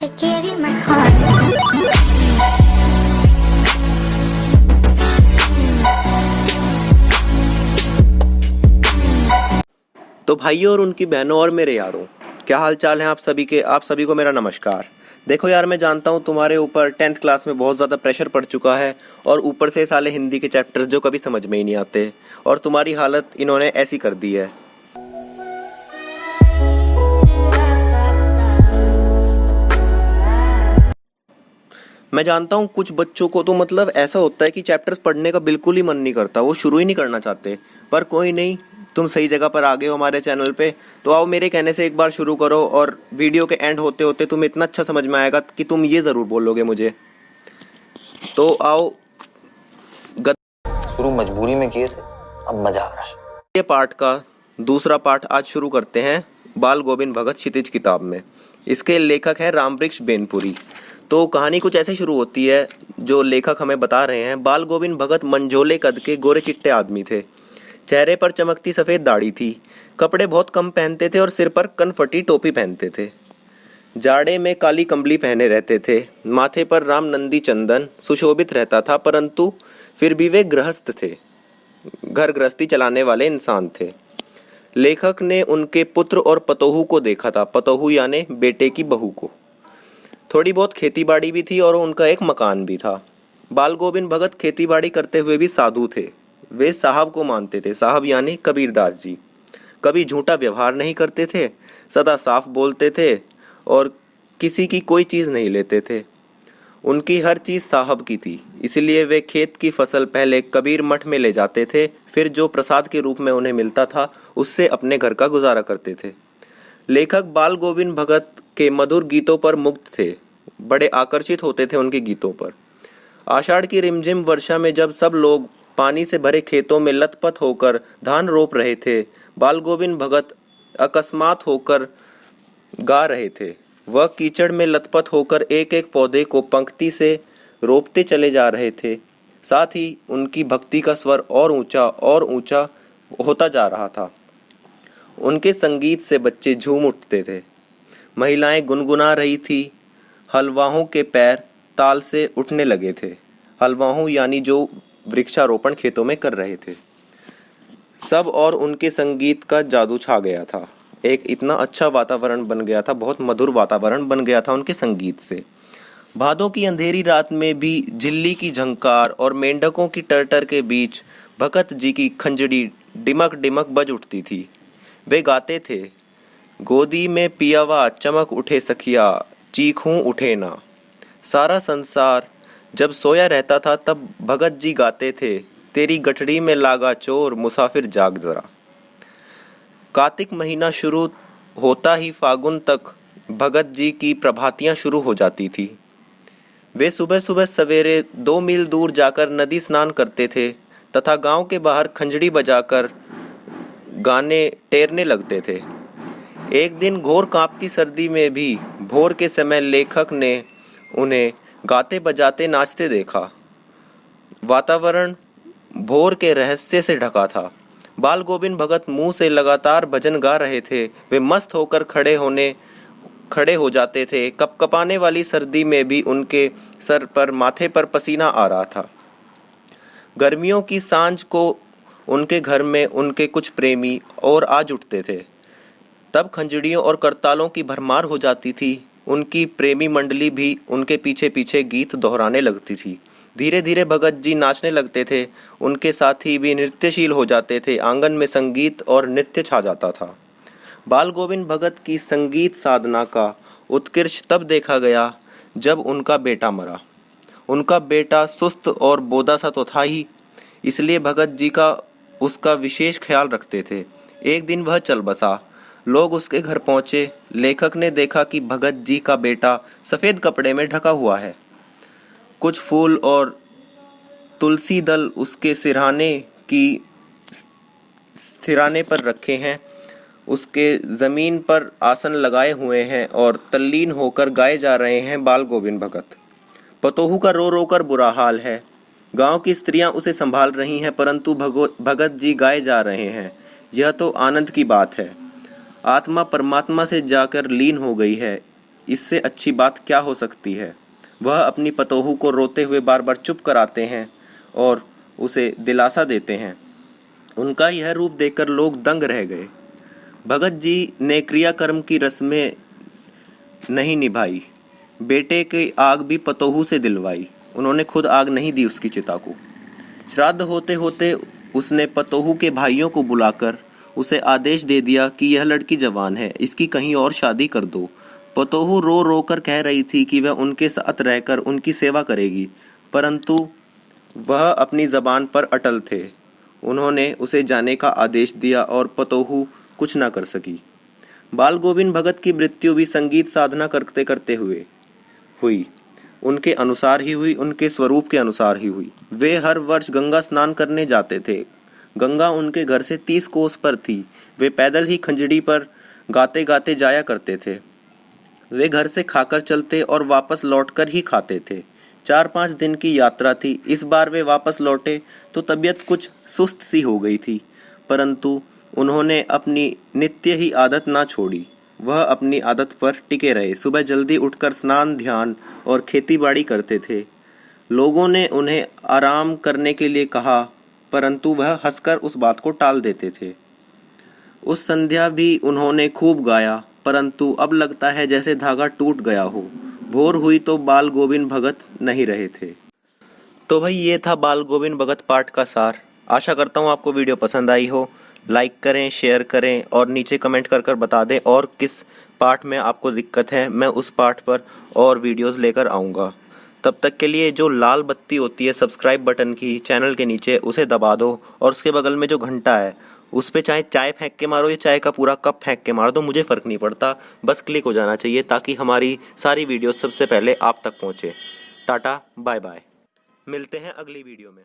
I gave you my heart. तो भाइयों और उनकी बहनों और मेरे यारों, क्या हाल चाल है आप सभी के। आप सभी को मेरा नमस्कार। देखो यार, मैं जानता हूँ तुम्हारे ऊपर 10th क्लास में बहुत ज़्यादा प्रेशर पड़ चुका है और ऊपर से साले हिंदी के चैप्टर्स जो कभी समझ में ही नहीं आते, और तुम्हारी हालत इन्होंने ऐसी कर दी है। मैं जानता हूँ कुछ बच्चों को तो मतलब ऐसा होता है कि चैप्टर्स पढ़ने का बिल्कुल ही मन नहीं करता, वो शुरू ही नहीं करना चाहते। पर कोई नहीं, तुम सही जगह पर आ गए हो हमारे चैनल पे। तो आओ, मेरे कहने से एक बार शुरू करो और वीडियो के एंड होते होते तुम्हें इतना अच्छा समझ में आएगा कि तुम ये ज़रूर बोलोगे मुझे। तो आओ, शुरू मजबूरी में किए थे, अब मजा आ रहा है। ये पार्ट का दूसरा पार्ट आज शुरू करते हैं बाल गोविंद भगत क्षितिज किताब में। इसके लेखक हैं रामवृक्ष बेनपुरी। तो कहानी कुछ ऐसे शुरू होती है, जो लेखक हमें बता रहे हैं। बाल गोविंद भगत मंझोले कद के गोरे चिट्टे आदमी थे। चेहरे पर चमकती सफ़ेद दाढ़ी थी। कपड़े बहुत कम पहनते थे और सिर पर कनफटी टोपी पहनते थे। जाड़े में काली कंबली पहने रहते थे। माथे पर राम नंदी चंदन सुशोभित रहता था, परंतु फिर भी वे गृहस्थ थे, घर गृहस्थी चलाने वाले इंसान थे। लेखक ने उनके पुत्र और पतोहू को देखा था। पतोहू यानी बेटे की बहू को। थोड़ी बहुत खेतीबाड़ी भी थी और उनका एक मकान भी था। बाल गोविंद भगत खेतीबाड़ी करते हुए भी साधु थे। वे साहब को मानते थे। साहब यानी कबीरदास जी। कभी झूठा व्यवहार नहीं करते थे, सदा साफ बोलते थे और किसी की कोई चीज़ नहीं लेते थे। उनकी हर चीज़ साहब की थी, इसलिए वे खेत की फसल पहले कबीर मठ में ले जाते थे, फिर जो प्रसाद के रूप में उन्हें मिलता था उससे अपने घर का गुजारा करते थे। लेखक बाल गोविंद भगत के मधुर गीतों पर मुग्ध थे, बड़े आकर्षित होते थे उनके गीतों पर। आषाढ़ की रिमझिम वर्षा में जब सब लोग पानी से भरे खेतों में लथपथ होकर धान रोप रहे थे, बाल गोविंद भगत अकस्मात होकर गा रहे थे। वह कीचड़ में लथपथ होकर एक एक पौधे को पंक्ति से रोपते चले जा रहे थे। साथ ही उनकी भक्ति का स्वर और ऊंचा होता जा रहा था। उनके संगीत से बच्चे झूम उठते थे। महिलाएं गुनगुना रही थी। हलवाहों के पैर ताल से उठने लगे थे। हलवाहों यानी जो वृक्षारोपण खेतों में कर रहे थे। सब और उनके संगीत का जादू छा गया था। एक इतना अच्छा वातावरण बन गया था, बहुत मधुर वातावरण बन गया था उनके संगीत से। भादों की अंधेरी रात में भी झिल्ली की झंकार और मेंढकों की टरटर के बीच भगत जी की खंजड़ी डिमक डिमक बज उठती थी। वे गाते थे, गोदी में पियावा चमक उठे सखिया, चीखूं उठे ना। सारा संसार जब सोया रहता था तब भगत जी गाते थे, तेरी गठड़ी में लागा चोर मुसाफिर जाग जरा। कार्तिक महीना शुरू होता ही फागुन तक भगत जी की प्रभातियां शुरू हो जाती थी। वे सुबह सुबह सवेरे 2 मील दूर जाकर नदी स्नान करते थे तथा गांव के बाहर खंजड़ी बजाकर गाने टेरने लगते थे। एक दिन घोर कांपती सर्दी में भी भोर के समय लेखक ने उन्हें गाते बजाते नाचते देखा। वातावरण भोर के रहस्य से ढका था। बाल गोविंद भगत मुंह से लगातार भजन गा रहे थे। वे मस्त होकर खड़े हो जाते थे। कपकपाने वाली सर्दी में भी उनके सर पर माथे पर पसीना आ रहा था। गर्मियों की सांझ को उनके घर में उनके कुछ प्रेमी और आ जुटते थे। तब खंजड़ियों और करतालों की भरमार हो जाती थी। उनकी प्रेमी मंडली भी उनके पीछे पीछे गीत दोहराने लगती थी। धीरे धीरे भगत जी नाचने लगते थे। उनके साथी भी नृत्यशील हो जाते थे। आंगन में संगीत और नृत्य छा जाता था। बाल गोविंद भगत की संगीत साधना का उत्कर्ष तब देखा गया जब उनका बेटा मरा। उनका बेटा सुस्त और बोदा सा तो था ही, इसलिए भगत जी का उसका विशेष ख्याल रखते थे। एक दिन वह चल बसा। लोग उसके घर पहुंचे। लेखक ने देखा कि भगत जी का बेटा सफ़ेद कपड़े में ढका हुआ है। कुछ फूल और तुलसी दल उसके सिरहाने पर रखे हैं। उसके जमीन पर आसन लगाए हुए हैं और तल्लीन होकर गाए जा रहे हैं बाल गोविंद भगत। पतोहू का रो रो कर बुरा हाल है। गांव की स्त्रियां उसे संभाल रही हैं, परंतु भगत जी गाए जा रहे हैं। यह तो आनंद की बात है। आत्मा परमात्मा से जाकर लीन हो गई है। इससे अच्छी बात क्या हो सकती है। वह अपनी पतोहू को रोते हुए बार बार चुप कराते हैं और उसे दिलासा देते हैं। उनका यह रूप देखकर लोग दंग रह गए। भगत जी ने क्रियाकर्म की रस्में नहीं निभाई, बेटे की आग भी पतोहू से दिलवाई। उन्होंने खुद आग नहीं दी उसकी चिता को। श्राद्ध होते होते उसने पतोहू के भाइयों को बुलाकर उसे आदेश दे दिया कि यह लड़की जवान है, इसकी कहीं और शादी कर दो। पतोहू रो रो कर कह रही थी कि वह उनके साथ रहकर उनकी सेवा करेगी, परंतु वह अपनी जबान पर अटल थे। उन्होंने उसे जाने का आदेश दिया और पतोहू कुछ न कर सकी। बाल गोविंद भगत की मृत्यु भी संगीत साधना करते करते हुई। उनके अनुसार ही हुई, उनके स्वरूप के अनुसार ही हुई। वे हर वर्ष गंगा स्नान करने जाते थे। गंगा उनके घर से 30 कोस पर थी। वे पैदल ही खंजड़ी पर गाते गाते जाया करते थे। वे घर से खाकर चलते और वापस लौटकर ही खाते थे। 4-5 दिन की यात्रा थी। इस बार वे वापस लौटे तो तबीयत कुछ सुस्त सी हो गई थी, परंतु उन्होंने अपनी नित्य ही आदत ना छोड़ी। वह अपनी आदत पर टिके रहे। सुबह जल्दी उठकर स्नान, ध्यान और खेतीबाड़ी करते थे। लोगों ने उन्हें आराम करने के लिए कहा, परंतु वह हंसकर उस बात को टाल देते थे। उस संध्या भी उन्होंने खूब गाया, परंतु अब लगता है जैसे धागा टूट गया हो। भोर हुई तो बाल गोविंद भगत नहीं रहे थे। तो भाई ये था बाल गोविंद भगत पाठ का सार। आशा करता हूँ आपको वीडियो पसंद आई हो। लाइक करें, शेयर करें और नीचे कमेंट कर बता दें और किस पार्ट में आपको दिक्कत है। मैं उस पार्ट पर और वीडियोस लेकर आऊँगा। तब तक के लिए जो लाल बत्ती होती है सब्सक्राइब बटन की चैनल के नीचे, उसे दबा दो और उसके बगल में जो घंटा है उस पर चाहे चाय फेंक के मारो या चाय का पूरा कप फेंक के मार दो, मुझे फ़र्क नहीं पड़ता। बस क्लिक हो जाना चाहिए ताकि हमारी सारी वीडियो सबसे पहले आप तक पहुँचे। Tata, bye bye. मिलते हैं अगली वीडियो में।